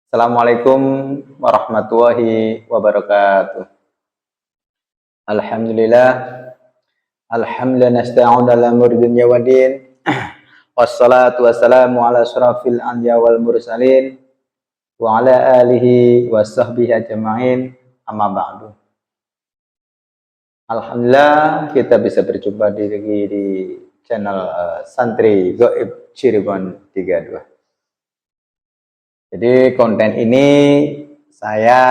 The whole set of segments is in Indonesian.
Assalamualaikum warahmatullahi wabarakatuh. Alhamdulillah, alhamdulillah nasta'in dalam dunya wa din. Wassalatu wassalamu ala asyrafil anbiya wal mursalin wa ala alihi wa sahbihi ajma'in. Amma ba'du. Alhamdulillah kita bisa berjumpa di channel Santri Gaib Cirebon 32. Jadi konten ini saya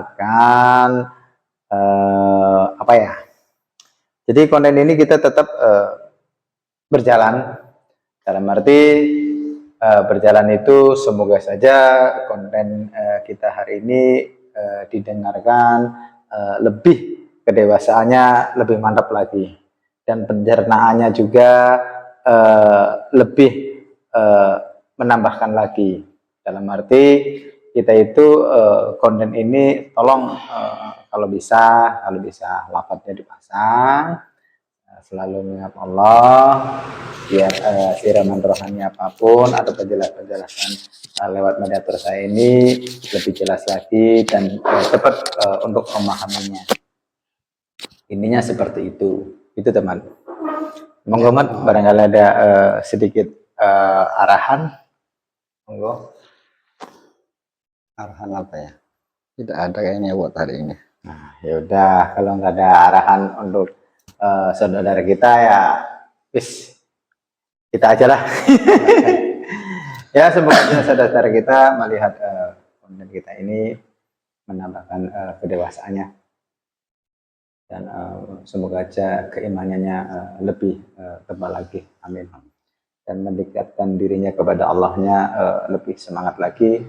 akan apa ya? Jadi konten ini kita tetap berjalan. Dalam arti berjalan itu semoga saja konten kita hari ini didengarkan lebih kedewasaannya lebih mantap lagi dan pencernaannya juga lebih menambahkan lagi. Dalam arti kita itu konten ini tolong kalau bisa lafadznya dipasang, selalu mengingat Allah, biar siraman rohani apapun atau penjelasan lewat mediator saya ini lebih jelas lagi dan cepat untuk memahaminya. Intinya seperti itu teman. Monggo Mat, barangkali ada sedikit arahan. Monggo. Arahan apa ya? Tidak ada kayaknya buat hari ini. Nah, ya udah kalau nggak ada arahan untuk saudara kita ya, wis kita aja lah. Ya semoga saudara kita melihat konten kita ini menambahkan kedewasaannya dan semoga aja keimanannya lebih tebal lagi, amin. Dan mendekatkan dirinya kepada Allahnya lebih semangat lagi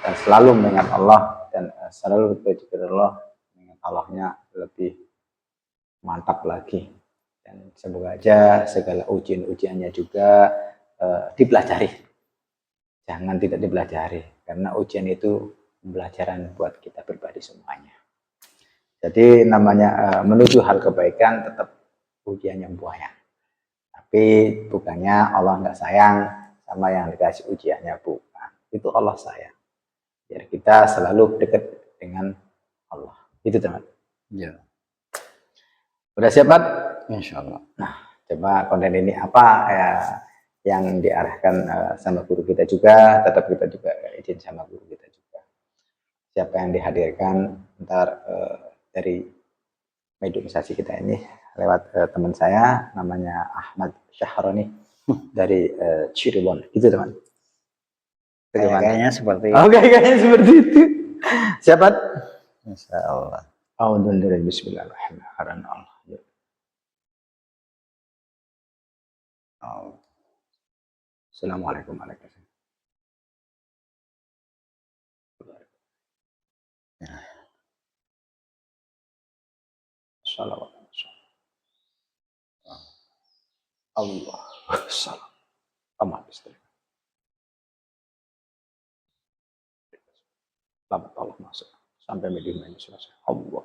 dan selalu mengingat Allah dan selalu berzikir Allah, mengingat Allahnya lebih mantap lagi. Dan semoga aja segala ujian-ujiannya juga dipelajari, jangan tidak dipelajari, karena ujian itu pembelajaran buat kita pribadi semuanya. Jadi namanya menuju hal kebaikan tetap ujian yang banyak. Tapi bukannya Allah nggak sayang sama yang dikasih ujiannya, bukan. Itu Allah sayang. Biar kita selalu dekat dengan Allah. Itu teman. Ya. Udah siap, Mat? Insya Allah. Nah, coba konten ini apa ya, yang diarahkan sama guru kita juga, tetap kita juga izin sama guru kita juga. Siapa yang dihadirkan ntar dari mediumisasi kita ini lewat teman saya namanya Ahmad Syahroni dari Cirebon, gitu teman. Kayaknya seperti itu. Kayaknya seperti itu. Siapa? Insya Allah. Bismillahirrahmanirrahim. Assalamualaikum warahmatullahi wabarakatuh. Salawat. Allah. Salam. Amat istri. Selamat Allah masuk. Sampai medium ini selesai. Allah.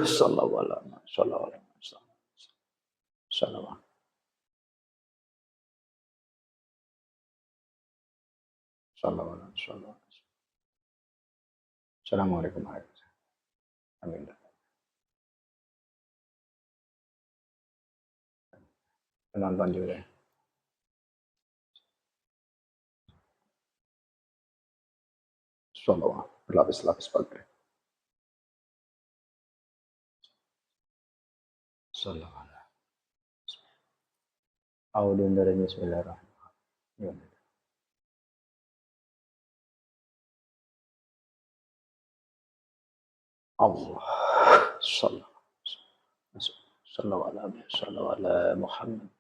Salawat. Salawat. Salawat. Salawat. Salawat. Assalamualaikum warahmatullahi wabarakatuh. Amin. Penonton juga. Salawat. Berlapis-lapis pakai. Salawat. Audun dari Bismillahirrahmanirrahim. Allah. Sallallahu ala Muhammad.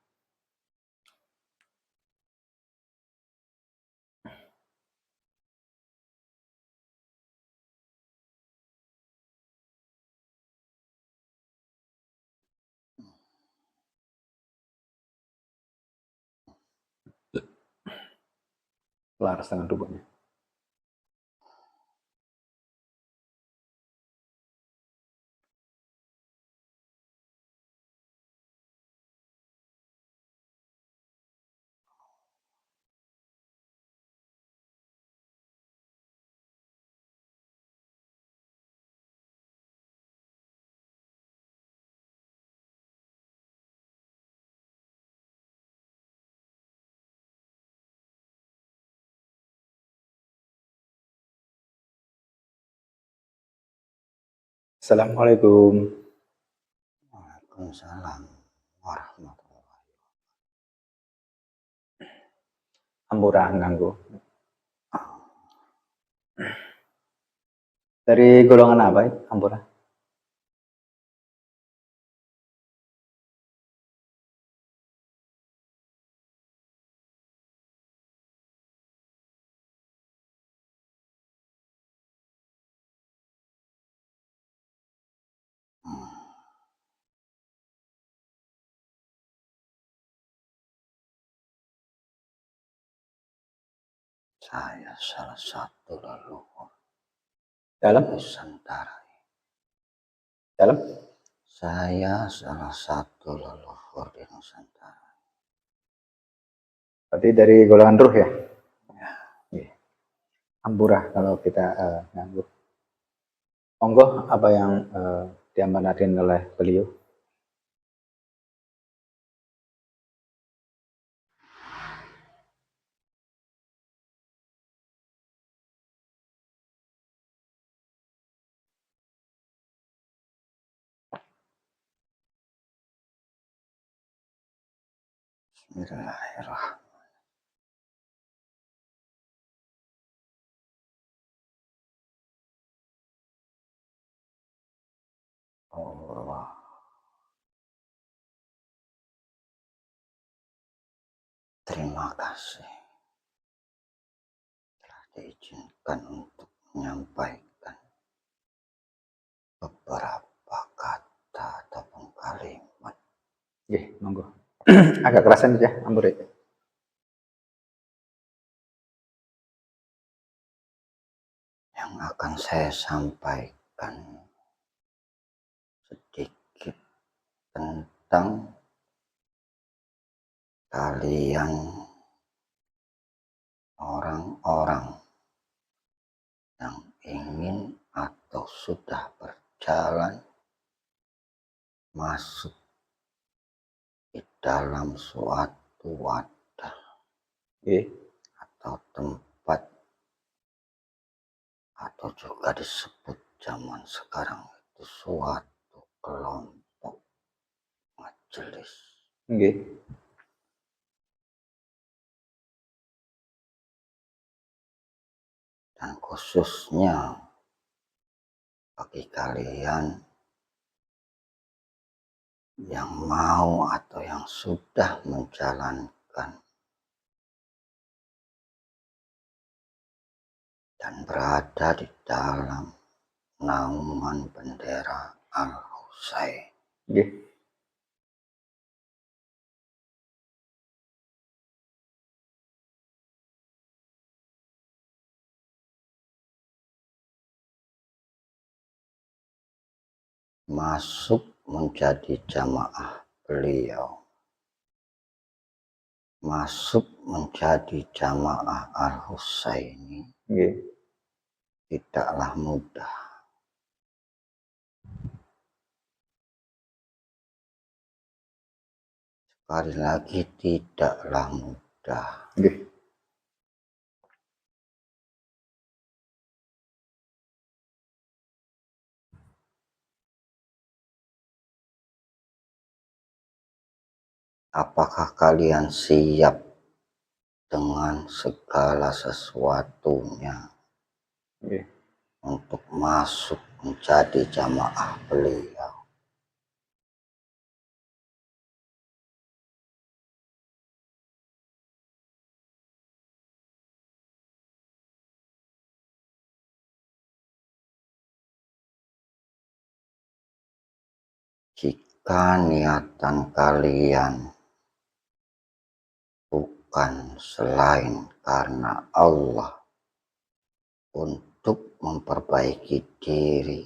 Laras dengan tubuhnya. Assalamualaikum. Waalaikumsalam warahmatullahi. Ampura ganggu. Dari golongan apa ya, Ampura? Saya salah satu leluhur Dalam? Nusantara. Dalam? Saya salah satu leluhur di Nusantara. Berarti dari golongan ruh ya? Ya. Ampura kalau kita ganggu. Monggo apa yang diamanatin oleh beliau? Bismillahirrahmanirrahim. Allah, terima kasih telah diizinkan untuk menyampaikan beberapa kata ataupun kalimat. Monggo. Agak kerasan aja, Ampura. Yang akan saya sampaikan sedikit tentang kalian orang-orang yang ingin atau sudah berjalan masuk di dalam suatu wadah atau tempat atau juga disebut zaman sekarang itu suatu kelompok majelis. Dan khususnya bagi kalian yang mau atau yang sudah menjalankan dan berada di dalam naungan bendera Al-Husain. Masuk menjadi jamaah beliau, masuk menjadi jamaah Al-Husaini tidaklah mudah. Sekali lagi tidaklah mudah. Apakah kalian siap dengan segala sesuatunya untuk masuk menjadi jamaah beliau? Jika niatan kalian bukan selain karena Allah untuk memperbaiki diri,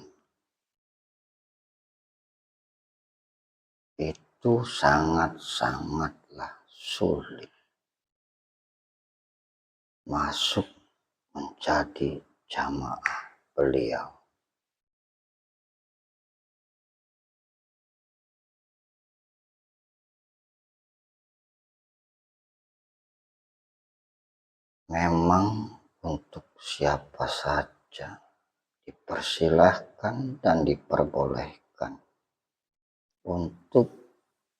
itu sangat-sangatlah sulit masuk menjadi jamaah beliau. Memang untuk siapa saja dipersilahkan dan diperbolehkan untuk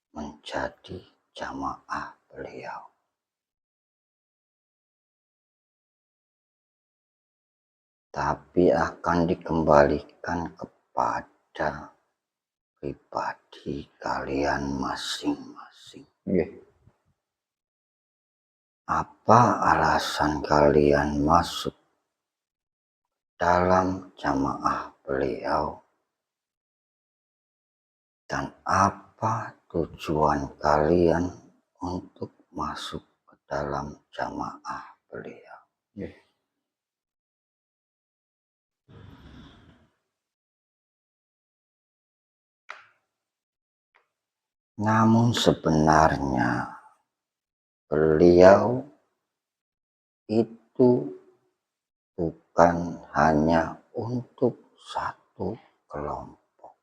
menjadi jamaah beliau. Tapi akan dikembalikan kepada pribadi kalian masing-masing. Apa alasan kalian masuk dalam jamaah beliau? Dan apa tujuan kalian untuk masuk ke dalam jamaah beliau? Namun sebenarnya beliau itu bukan hanya untuk satu kelompok.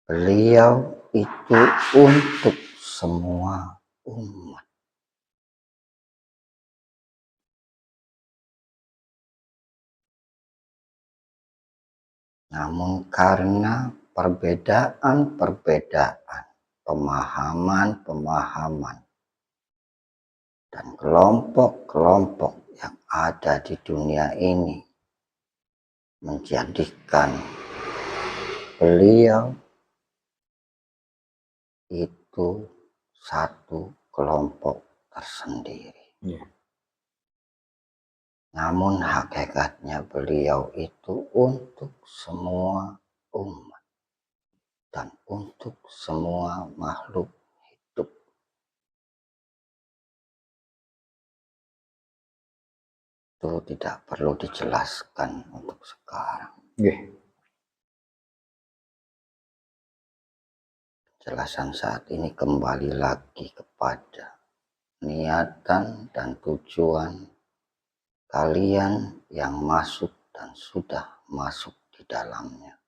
Beliau itu untuk semua umat. Namun karena perbedaan-perbedaan, pemahaman-pemahaman, dan kelompok-kelompok yang ada di dunia ini menjadikan beliau itu satu kelompok tersendiri. Namun hakikatnya beliau itu untuk semua umat dan untuk semua makhluk hidup. Itu tidak perlu dijelaskan untuk sekarang. Penjelasan saat ini kembali lagi kepada niatan dan tujuan kalian yang masuk dan sudah masuk di dalamnya.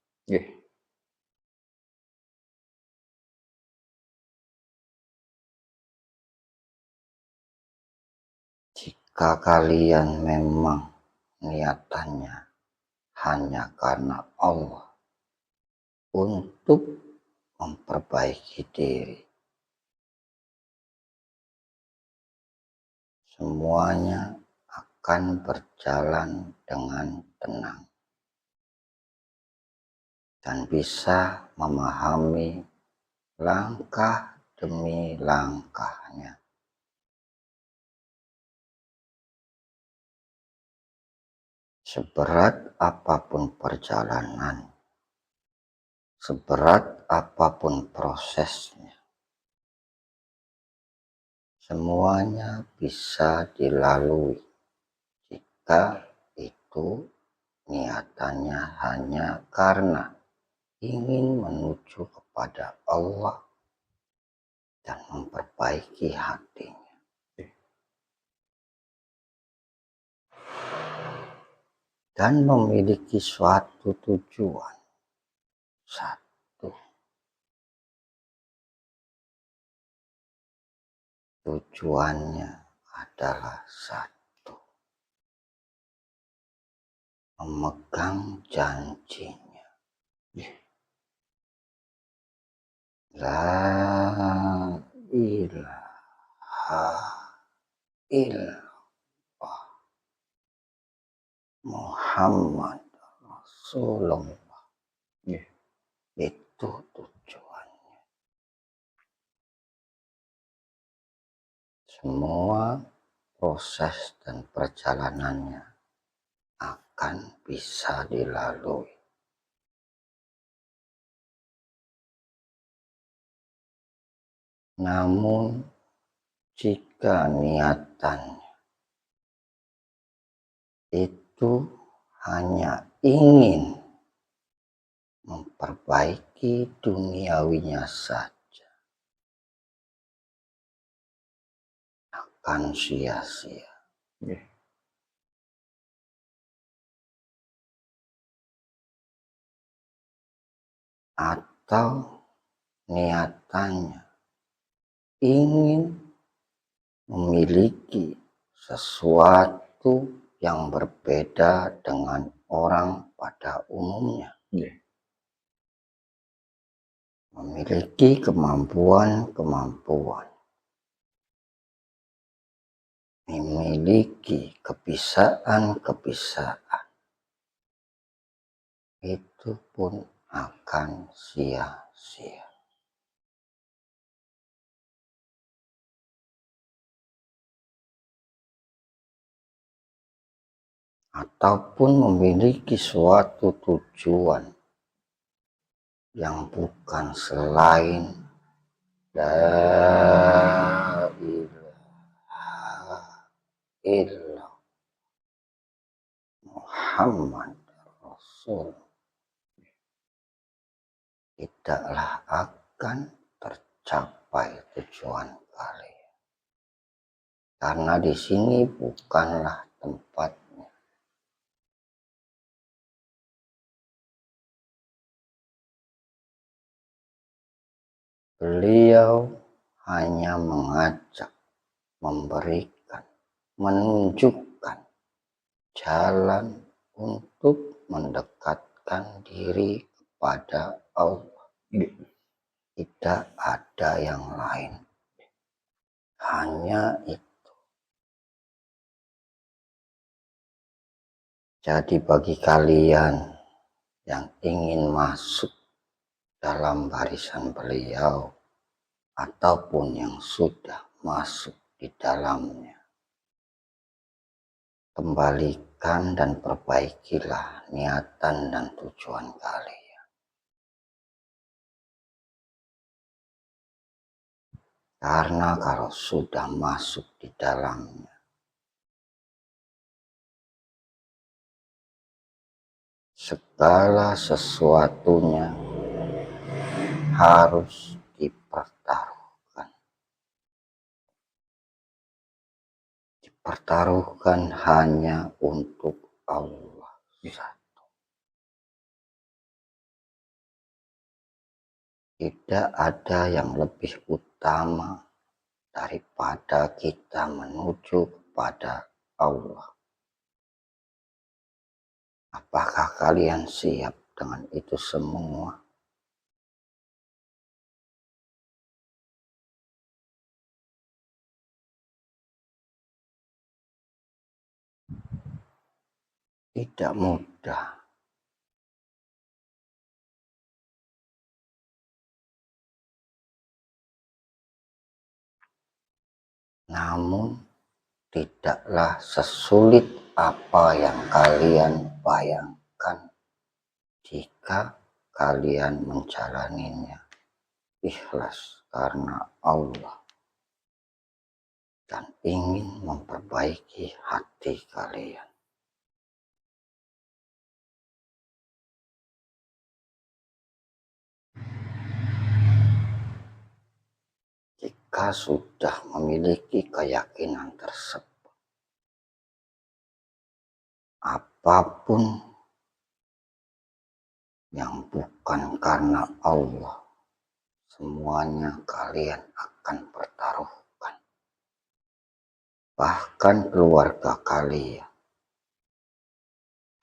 Jika kalian memang niatannya hanya karena Allah untuk memperbaiki diri, semuanya akan berjalan dengan tenang dan bisa memahami langkah demi langkahnya. Seberat apapun perjalanan, seberat apapun prosesnya, semuanya bisa dilalui jika itu niatannya hanya karena ingin menuju kepada Allah dan memperbaiki hatinya. Dan memiliki suatu tujuan. Satu. Tujuannya adalah satu. Memegang janjinya. La ilaha illallah Muhammad Rasulullah. Itu tujuannya. Semua proses dan perjalanannya akan bisa dilalui. Namun jika niatannya itu hanya ingin memperbaiki duniawinya saja, akan sia-sia. Atau niatannya ingin memiliki sesuatu yang berbeda dengan orang pada umumnya. Memiliki kemampuan-kemampuan, memiliki kebiasaan-kebiasaan, itu pun akan sia-sia. Ataupun memiliki suatu tujuan yang bukan selain la ilaha illallah Muhammad Rasul, tidaklah akan tercapai tujuan kalian. Karena di sini bukanlah tempatnya. Beliau hanya mengajak, memberikan, menunjukkan jalan untuk mendekatkan diri kepada Allah. Tidak ada yang lain. Hanya itu. Jadi bagi kalian yang ingin masuk dalam barisan beliau ataupun yang sudah masuk di dalamnya, kembalikan dan perbaikilah niatan dan tujuan kalian. Karena kalau sudah masuk di dalamnya, segala sesuatunya harus dipertaruhkan. Dipertaruhkan hanya untuk Allah satu. Tidak ada yang lebih utama daripada kita menuju kepada Allah. Apakah kalian siap dengan itu semua? Tidak mudah. Namun tidaklah sesulit apa yang kalian bayangkan jika kalian menjalaninya ikhlas karena Allah dan ingin memperbaiki hati kalian. Jika sudah memiliki keyakinan tersebut, apapun yang bukan karena Allah, semuanya kalian akan pertaruhkan. Bahkan keluarga kalian,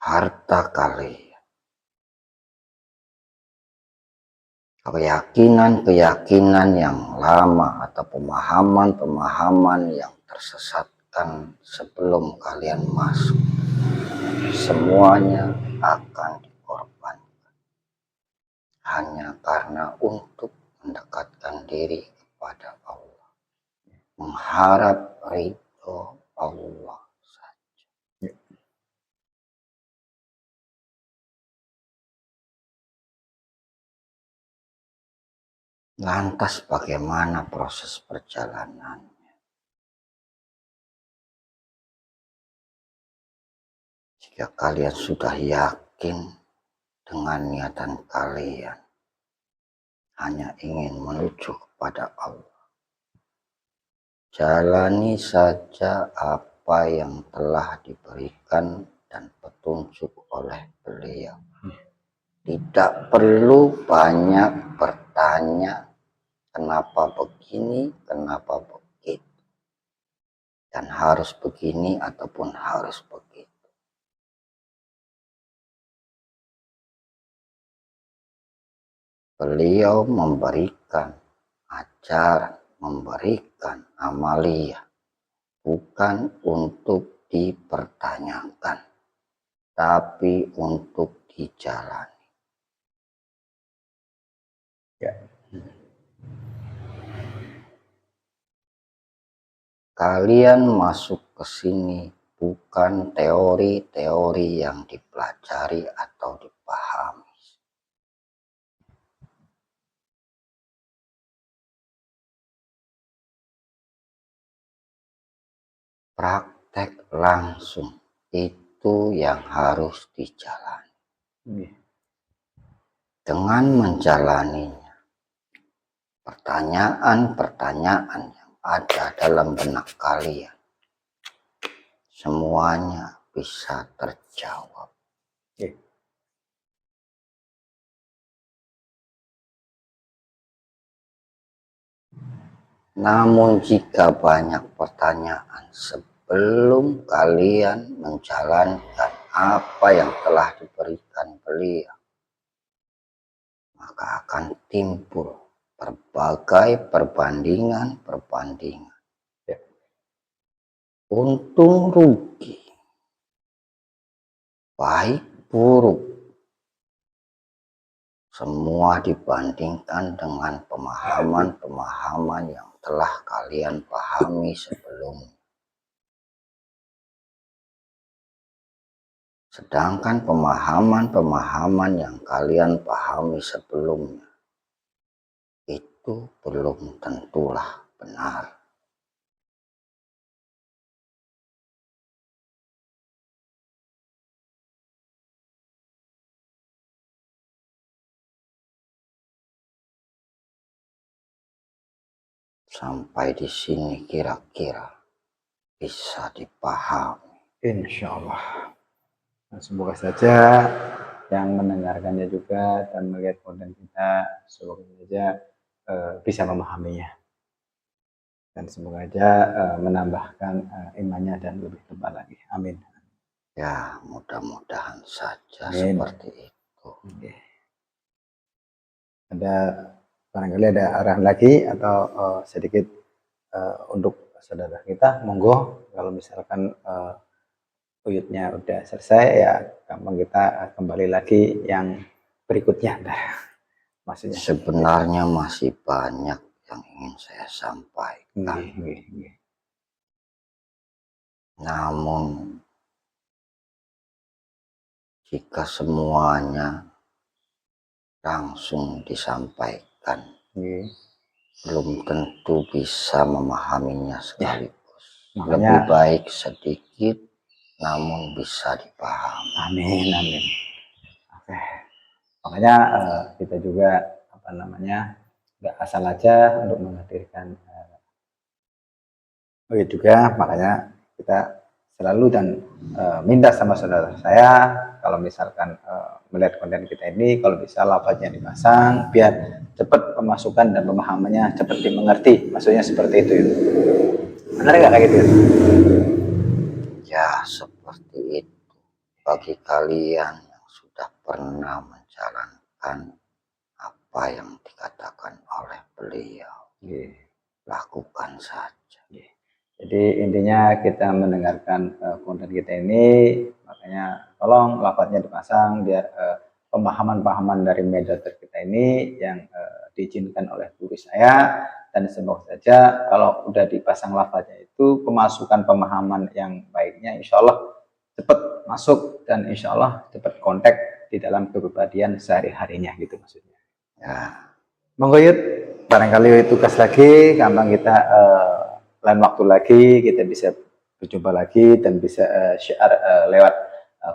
harta kalian, keyakinan-keyakinan yang lama atau pemahaman-pemahaman yang tersesatkan sebelum kalian masuk, semuanya akan dikorbankan hanya karena untuk mendekatkan diri kepada Allah, mengharap ridho Allah saja. Lantas bagaimana proses perjalanannya? Jika kalian sudah yakin dengan niatan kalian hanya ingin menuju kepada Allah, jalani saja apa yang telah diberikan dan petunjuk oleh beliau. Tidak perlu banyak bertanya kenapa begini, kenapa begitu, dan harus begini ataupun harus begitu. Beliau memberikan ajaran, memberikan amalia, bukan untuk dipertanyakan, tapi untuk dijalani. Ya. Kalian masuk ke sini bukan teori-teori yang dipelajari atau dipahami. Praktek langsung itu yang harus dijalani. Dengan menjalaninya, pertanyaan-pertanyaan yang ada dalam benak kalian semuanya bisa terjawab. Namun jika banyak pertanyaan sebelum kalian menjalankan apa yang telah diberikan beliau, maka akan timbul berbagai perbandingan. Untung rugi, baik buruk, semua dibandingkan dengan pemahaman-pemahaman yang telah kalian pahami sebelumnya. Sedangkan pemahaman-pemahaman yang kalian pahami sebelumnya itu belum tentulah benar. Sampai di sini kira-kira bisa dipahami. Insya Allah. Nah, semoga saja yang mendengarkannya juga dan melihat konten kita, semoga saja bisa memahaminya. Dan semoga saja menambahkan imannya dan lebih tebal lagi. Amin. Ya, mudah-mudahan saja Amin. seperti itu. Ada barangkali ada arahan lagi atau sedikit untuk saudara kita, monggo. Kalau misalkan uyutnya udah selesai, ya gampang kita kembali lagi yang berikutnya. Maksudnya sebenarnya masih banyak yang ingin saya sampaikan. Namun jika semuanya langsung disampaikan, belum tentu bisa memahaminya sekaligus. Lebih baik sedikit namun bisa dipahami. Amin. Oke. Makanya kita juga nggak asal aja untuk menghadirkan juga, makanya kita selalu dan minta sama saudara saya kalau misalkan melihat konten kita ini, kalau bisa lafaznya dipasang biar cepat pemasukan dan pemahamannya cepat dimengerti, maksudnya seperti itu ya. Benar nggak kayak gitu ya? Seperti itu. Bagi kalian yang sudah pernah menjalankan apa yang dikatakan oleh beliau, lakukan saja. Jadi intinya kita mendengarkan konten kita ini, makanya tolong lafaznya dipasang biar pemahaman-pemahaman dari mediator kita ini yang diizinkan oleh guru saya, dan semoga saja kalau udah dipasang lafaznya itu pemasukan pemahaman yang baiknya insya Allah cepat masuk dan insya Allah cepat kontak di dalam kepribadian sehari-harinya gitu maksudnya. Ya, monggo Yud, barangkali tugas lagi, gampang kita lain waktu lagi kita bisa berjumpa lagi dan bisa share lewat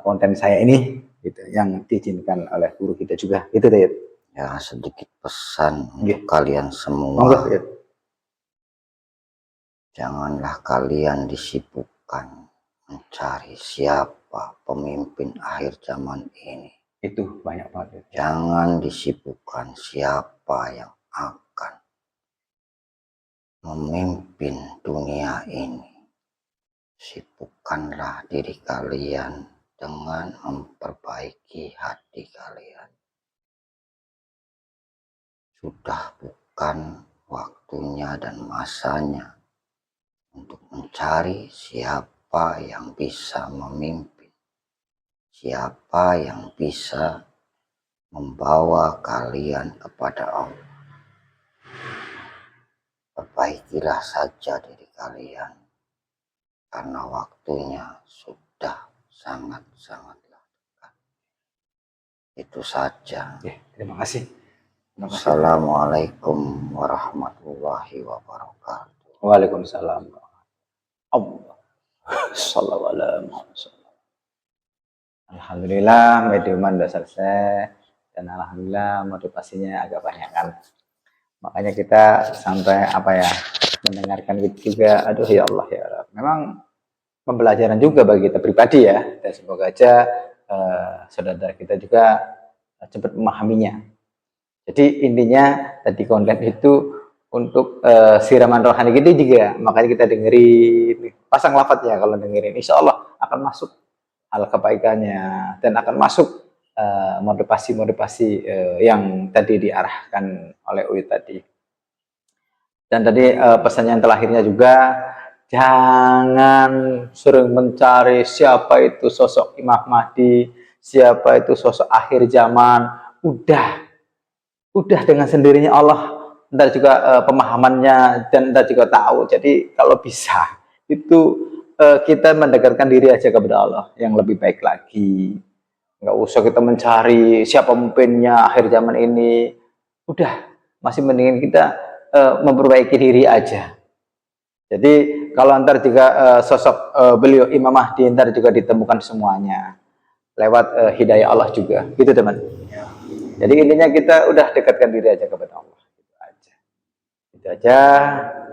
konten saya ini gitu yang diizinkan oleh guru kita juga gitu deh. Ya, sedikit pesan untuk kalian semua. Janganlah kalian disibukkan mencari siapa pemimpin akhir zaman ini. Itu banyak banget. Jangan disibukkan siapa yang akan memimpin dunia ini. Sibukkanlah diri kalian dengan memperbaiki hati kalian. sudah bukan waktunya dan masanya untuk mencari siapa yang bisa memimpin, siapa yang bisa membawa kalian kepada Allah. Perbaikilah saja diri kalian, karena waktunya sudah sangat-sangatlah dekat. Itu saja. Ya, terima kasih. Assalamualaikum warahmatullahi wabarakatuh. Waalaikumsalam. Allah. Sallallahu alaihi wasallam. Alhamdulillah, mediuman sudah selesai. Dan alhamdulillah motivasinya agak banyak kan. Makanya kita sampai mendengarkan gitu juga. Aduh ya Allah ya Allah. Memang pembelajaran juga bagi kita pribadi ya. Dan semoga aja saudara kita juga cepat memahaminya. Jadi intinya tadi konten itu untuk siraman rohani kita juga. Makanya kita dengerin, pasang lafadznya kalau dengerin. Insya Allah akan masuk hal kebaikannya dan akan masuk motivasi-motivasi yang tadi diarahkan oleh Uy tadi. Dan tadi pesan yang terakhirnya juga, jangan sering mencari siapa itu sosok Imam Mahdi, siapa itu sosok akhir zaman. Udah dengan sendirinya Allah ntar juga pemahamannya dan ntar juga tahu. Jadi kalau bisa itu kita mendekatkan diri aja kepada Allah yang lebih baik lagi. Nggak usah kita mencari siapa pemimpinnya akhir zaman ini. Udah, masih mendingin kita memperbaiki diri aja. Jadi kalau ntar juga sosok beliau Imam Mahdi ntar juga ditemukan semuanya lewat hidayah Allah juga, gitu teman. Jadi intinya kita udah dekatkan diri aja kepada Allah. Gitu aja. Itu aja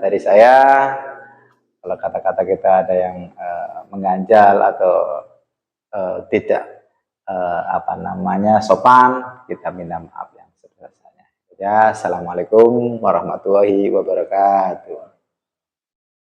dari saya. Kalau kata-kata kita ada yang mengganjal atau tidak sopan, kita minta maaf yang sebesar-besarnya. Ya, assalamualaikum warahmatullahi wabarakatuh.